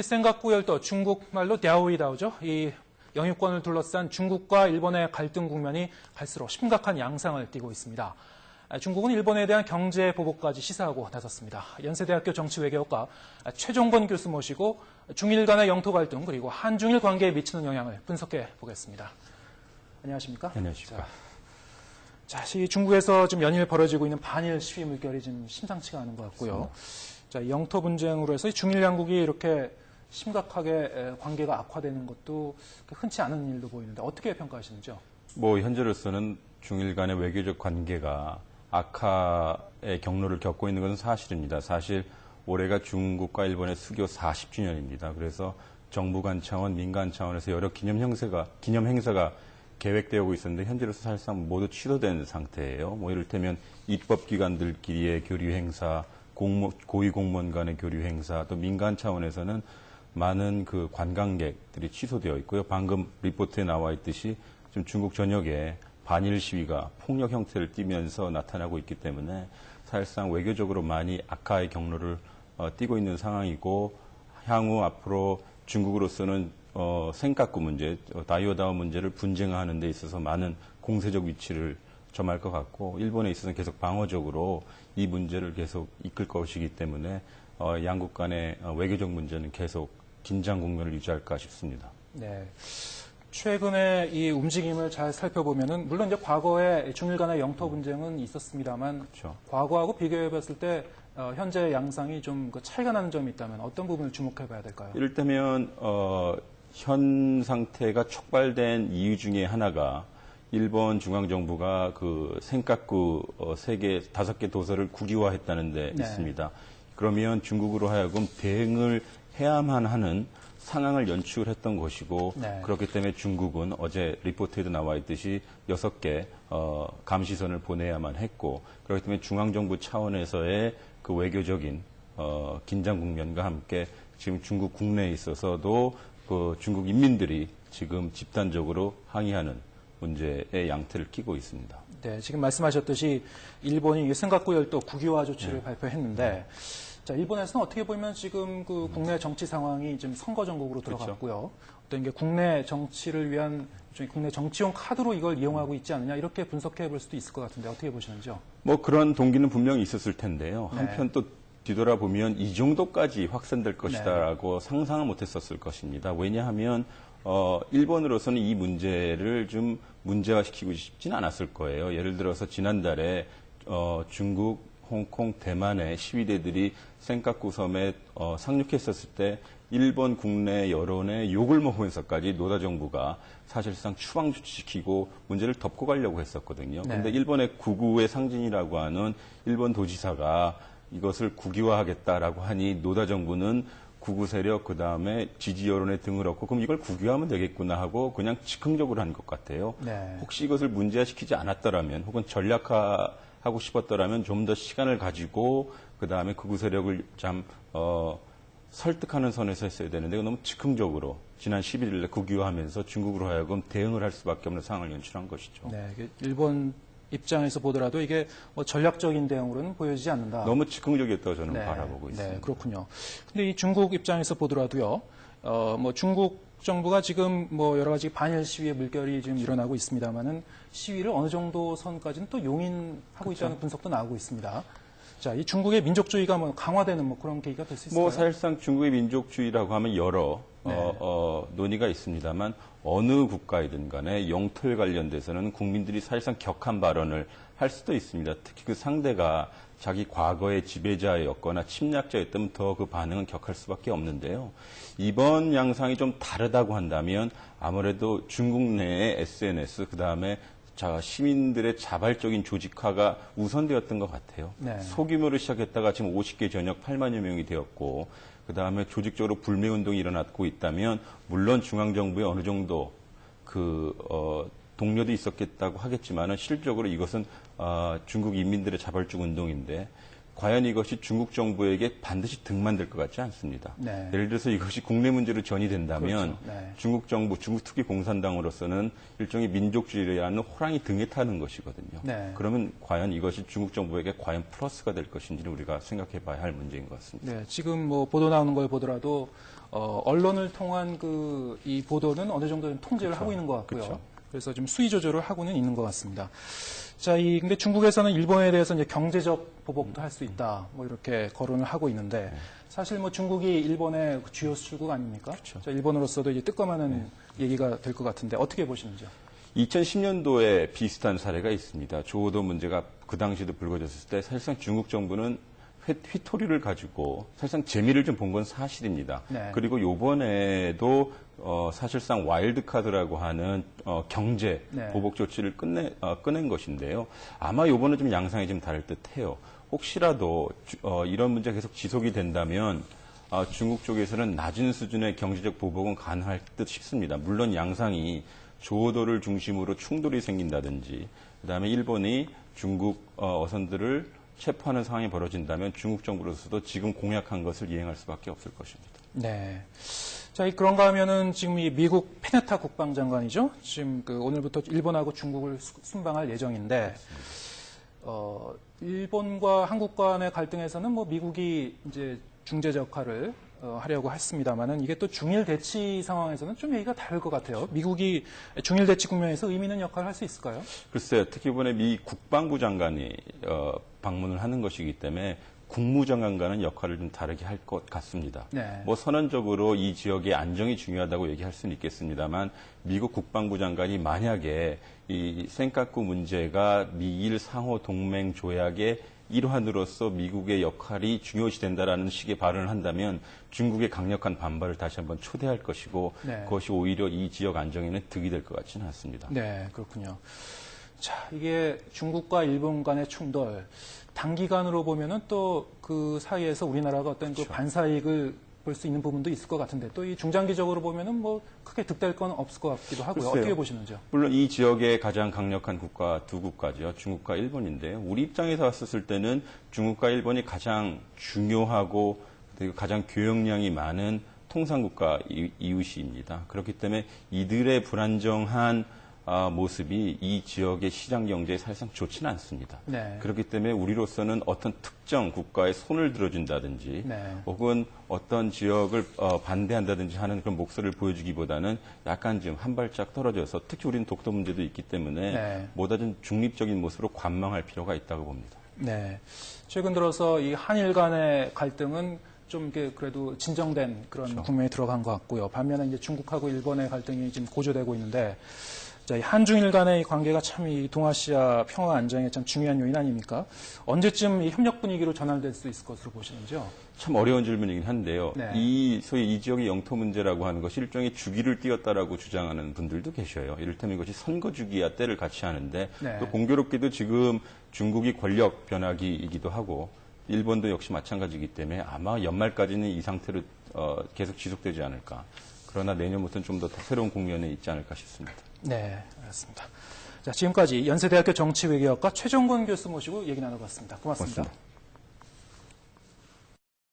센가쿠열도 중국말로 랴오이다오죠. 이 영유권을 둘러싼 중국과 일본의 갈등 국면이 갈수록 심각한 양상을 띠고 있습니다. 중국은 일본에 대한 경제 보복까지 시사하고 나섰습니다. 연세대학교 정치외교과 최종건 교수 모시고 중일 간의 영토 갈등 그리고 한중일 관계에 미치는 영향을 분석해 보겠습니다. 안녕하십니까? 안녕하십니까? 자, 이 중국에서 지금 연일 벌어지고 있는 반일 시위 물결이 좀 심상치가 않은 것 같고요. 자, 영토 분쟁으로 해서 중일 양국이 이렇게 심각하게 관계가 악화되는 것도 흔치 않은 일로 보이는데 어떻게 평가하시는지요? 현재로서는 중일 간의 외교적 관계가 악화의 경로를 겪고 있는 것은 사실입니다. 사실 올해가 중국과 일본의 수교 40주년입니다. 그래서 정부 간 차원, 민간 차원에서 여러 기념 행사가 계획되고 있었는데 현재로서 사실상 모두 취소된 상태예요. 이를테면 입법기관들끼리의 교류 행사, 고위공무원 간의 교류 행사, 또 민간 차원에서는 많은 그 관광객들이 취소되어 있고요. 방금 리포트에 나와 있듯이 지금 중국 전역에 반일 시위가 폭력 형태를 띠면서 나타나고 있기 때문에 사실상 외교적으로 많이 악화의 경로를 띠고 있는 상황이고 향후 앞으로 중국으로서는 센카쿠 문제, 다이오다오 문제를 분쟁하는 데 있어서 많은 공세적 위치를 점할 것 같고 일본에 있어서는 계속 방어적으로 이 문제를 계속 이끌 것이기 때문에 양국 간의 외교적 문제는 계속 긴장 국면을 유지할까 싶습니다. 네. 최근에 이 움직임을 잘 살펴보면은 물론 이제 과거에 중일 간의 영토 분쟁은 있었습니다만 그렇죠. 과거하고 비교해봤을 때 현재 양상이 좀 차이가 나는 점이 있다면 어떤 부분을 주목해봐야 될까요? 이를테면 현 상태가 촉발된 이유 중에 하나가 일본 중앙정부가 그 센카쿠 5개 도서를 국유화했다는 데 네. 있습니다. 그러면 중국으로 하여금 대응을 해야만 하는 상황을 연출했던 것이고 네. 그렇기 때문에 중국은 어제 리포트에도 나와 있듯이 6개 감시선을 보내야만 했고 그렇기 때문에 중앙정부 차원에서의 그 외교적인 긴장 국면과 함께 지금 중국 국내에 있어서도 그 중국 인민들이 지금 집단적으로 항의하는 문제의 양태를 띠고 있습니다. 네, 지금 말씀하셨듯이 일본이 센가쿠 열도 국유화 조치를 발표했는데 자, 일본에서는 어떻게 보면 지금 그 국내 정치 상황이 지금 선거 전국으로 들어갔고요. 어떤 게 국내 정치를 위한 국내 정치용 카드로 이걸 이용하고 있지 않느냐 이렇게 분석해 볼 수도 있을 것 같은데 어떻게 보시는지요? 그런 동기는 분명히 있었을 텐데요. 네. 한편 또 뒤돌아보면 이 정도까지 확산될 것이다라고 상상을 못했었을 것입니다. 왜냐하면 일본으로서는 이 문제를 좀 문제화시키고 싶진 않았을 거예요. 예를 들어서 지난달에 중국, 홍콩, 대만의 시위대들이 센카쿠 섬에 상륙했었을 때 일본 국내 여론의 욕을 먹으면서까지 노다 정부가 사실상 추방 조치시키고 문제를 덮고 가려고 했었거든요. 그런데 네. 일본의 구구의 상징이라고 하는 일본 도지사가 이것을 국유화하겠다라고 하니 노다 정부는 구구 세력 그다음에 지지 여론에 등을 얻고 그럼 이걸 국유화하면 되겠구나 하고 그냥 즉흥적으로 한 것 같아요. 네. 혹시 이것을 문제화시키지 않았더라면 혹은 전략화하고 싶었더라면 좀 더 시간을 가지고 그다음에 극우 세력을 설득하는 선에서 했어야 되는데 너무 즉흥적으로 지난 11일에 국유화하면서 중국으로 하여금 대응을 할 수밖에 없는 상황을 연출한 것이죠. 네, 일본 입장에서 보더라도 이게 전략적인 대응으로는 보여지지 않는다. 너무 즉흥적이었다고 저는 네, 바라보고 있습니다. 네, 그렇군요. 근데 이 중국 입장에서 보더라도요, 중국 정부가 지금 여러 가지 반일 시위의 물결이 지금 일어나고 있습니다만은 시위를 어느 정도 선까지는 또 용인하고 그렇죠. 있다는 분석도 나오고 있습니다. 자, 이 중국의 민족주의가 강화되는 그런 계기가 될 수 있을까요? 사실상 중국의 민족주의라고 하면 여러 논의가 있습니다만 어느 국가이든 간에 영토에 관련돼서는 국민들이 사실상 격한 발언을 할 수도 있습니다. 특히 그 상대가 자기 과거의 지배자였거나 침략자였다면 더 그 반응은 격할 수밖에 없는데요. 이번 양상이 좀 다르다고 한다면 아무래도 중국 내의 SNS 그다음에 시민들의 자발적인 조직화가 우선되었던 것 같아요. 네. 소규모로 시작했다가 지금 50개 전역 8만여 명이 되었고 그다음에 조직적으로 불매운동이 일어나고 있다면 물론 중앙정부에 어느 정도 동료도 있었겠다고 하겠지만은 실질적으로 이것은 중국 인민들의 자발적 운동인데 과연 이것이 중국 정부에게 반드시 등만될 것 같지 않습니다. 네. 예를 들어서 이것이 국내 문제로 전이된다면 그렇죠. 네. 중국 정부, 중국 특히 공산당으로서는 일종의 민족주의라는 호랑이 등에 타는 것이거든요. 네. 그러면 과연 이것이 중국 정부에게 과연 플러스가 될 것인지는 우리가 생각해 봐야 할 문제인 것 같습니다. 네, 지금 뭐 보도 나오는 걸 보더라도 언론을 통한 이 보도는 어느 정도 통제를 하고 있는 것 같고요. 그렇죠. 그래서 좀 수위 조절을 하고는 있는 것 같습니다. 자, 근데 중국에서는 일본에 대해서 이제 경제적 보복도 할 수 있다, 뭐 이렇게 거론을 하고 있는데 사실 뭐 중국이 일본의 주요 수출국 아닙니까? 그렇죠. 자, 일본으로서도 이제 뜨끔하는 얘기가 될 것 같은데 어떻게 보시는지요? 2010년도에 비슷한 사례가 있습니다. 조오도 문제가 그 당시에도 불거졌을 때 사실상 중국 정부는 휘토리를 가지고 사실상 재미를 좀 본 건 사실입니다. 네. 그리고 요번에도 사실상 와일드 카드라고 하는 경제 네. 보복 조치를 꺼낸 것인데요. 아마 요번에 좀 양상이 좀 다를 듯해요. 혹시라도 이런 문제가 계속 지속이 된다면 중국 쪽에서는 낮은 수준의 경제적 보복은 가능할 듯 싶습니다. 물론 양상이 조오도를 중심으로 충돌이 생긴다든지 그다음에 일본이 중국 어선들을 체포하는 상황이 벌어진다면 중국 정부로서도 지금 공약한 것을 이행할 수밖에 없을 것입니다. 네. 자, 그런가 하면은 지금 이 미국 페네타 국방장관이죠. 지금 오늘부터 일본하고 중국을 순방할 예정인데, 일본과 한국 간의 갈등에서는 뭐 미국이 이제 중재 역할을 하려고 했습니다만은 이게 또 중일 대치 상황에서는 좀 얘기가 다를 것 같아요. 미국이 중일 대치 국면에서 의미 있는 역할을 할 수 있을까요? 글쎄요. 특히 이번에 미 국방부 장관이 방문을 하는 것이기 때문에 국무장관과는 역할을 좀 다르게 할 것 같습니다. 네. 뭐 선언적으로 이 지역의 안정이 중요하다고 얘기할 수는 있겠습니다만 미국 국방부 장관이 만약에 이 센카쿠 문제가 미일 상호 동맹 조약의 일환으로서 미국의 역할이 중요시된다라는 식의 발언을 한다면 중국의 강력한 반발을 다시 한번 초대할 것이고 네. 그것이 오히려 이 지역 안정에는 득이 될 것 같지는 않습니다. 네, 그렇군요. 자, 이게 중국과 일본 간의 충돌, 단기간으로 보면은 또 그 사이에서 우리나라가 어떤 그 반사이익을 볼 수 있는 부분도 있을 것 같은데 또 이 중장기적으로 보면은 뭐 크게 득될 건 없을 것 같기도 하고요. 글쎄요. 어떻게 보시는지요? 물론 이 지역의 가장 강력한 국가 두 국가죠. 중국과 일본인데요. 우리 입장에서 봤을 때는 중국과 일본이 가장 중요하고 그리고 가장 교역량이 많은 통상국가 이웃입니다. 그렇기 때문에 이들의 불안정한 모습이 이 지역의 시장 경제에 사실상 좋지는 않습니다. 네. 그렇기 때문에 우리로서는 어떤 특정 국가에 손을 들어준다든지 네. 혹은 어떤 지역을 반대한다든지 하는 그런 목소리를 보여주기보다는 약간 좀 한 발짝 떨어져서 특히 우리는 독도 문제도 있기 때문에 네. 보다 좀 중립적인 모습으로 관망할 필요가 있다고 봅니다. 네. 최근 들어서 이 한일 간의 갈등은 좀 이게 그래도 진정된 그런 국면에 들어간 것 같고요. 반면에 이제 중국하고 일본의 갈등이 지금 고조되고 있는데 자, 이 한중일 간의 이 관계가 참 이 동아시아 평화 안정에 참 중요한 요인 아닙니까? 언제쯤 이 협력 분위기로 전환될 수 있을 것으로 보시는지요? 참 어려운 질문이긴 한데요. 네. 소위 이 지역의 영토 문제라고 하는 것이 일종의 주기를 띄었다라고 주장하는 분들도 계셔요. 이를테면 이것이 선거 주기와 때를 같이 하는데 네. 또 공교롭게도 지금 중국이 권력 변화기이기도 하고 일본도 역시 마찬가지이기 때문에 아마 연말까지는 이 상태로 계속 지속되지 않을까. 그러나 내년부터는 좀 더 새로운 국면에 있지 않을까 싶습니다. 네, 알겠습니다. 자, 지금까지 연세대학교 정치외교학과 최종건 교수 모시고 얘기 나눠봤습니다. 고맙습니다. 고맙습니다.